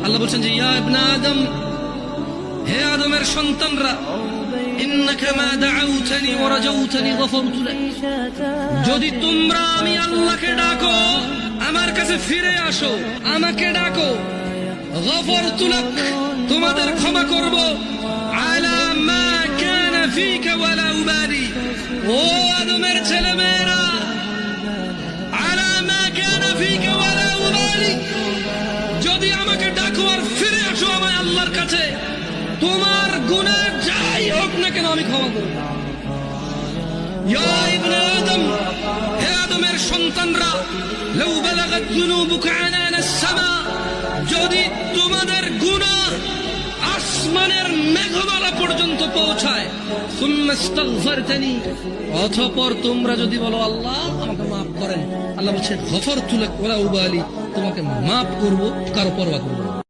আল্লাহ বলছেন যে ইয়া ইবনে আদম, হে আদমের সন্তানরা, ইন্নাকা মা দাউতানি ওয়া রাজাউতানি গফারতু লাক, যদি তোমরা আমি আল্লাহকে ডাকো, আমার কাছে ফিরে আসো, আমাকে ডাকো, গফারতু লাক, তোমাদের ক্ষমা করব, আলা মা কানা ফিকা ওয়ালা উবালি, ও আদমের ছেলেমেয়েরা, আলা মা কানা ফিকা ওয়ালা উবালি, যদি আমাকে ডাকো আর ফিরে আসো আমার আল্লাহর কাছে, তোমার গুনাহ যাই হোক না কেন আমি ক্ষমা করব। ইয়া ইবনে আদম, হে আদমের সন্তানরা, লাউ বালাগাত যুনুবুকা আনানাস সামা, যদি তোমাদের গুনাহ আসমানের মেঘমালা পর্যন্ত পৌঁছায়, সুম্মা ইস্তাগফারতানি, অতঃপর তোমরা যদি বলো আল্লাহ আমাকে মাফ করেন, আল্লাহ বলছে গফারতু লাক ওয়ালা উবালি, তোমাকে মাফ করব, কারো পরোয়া করব।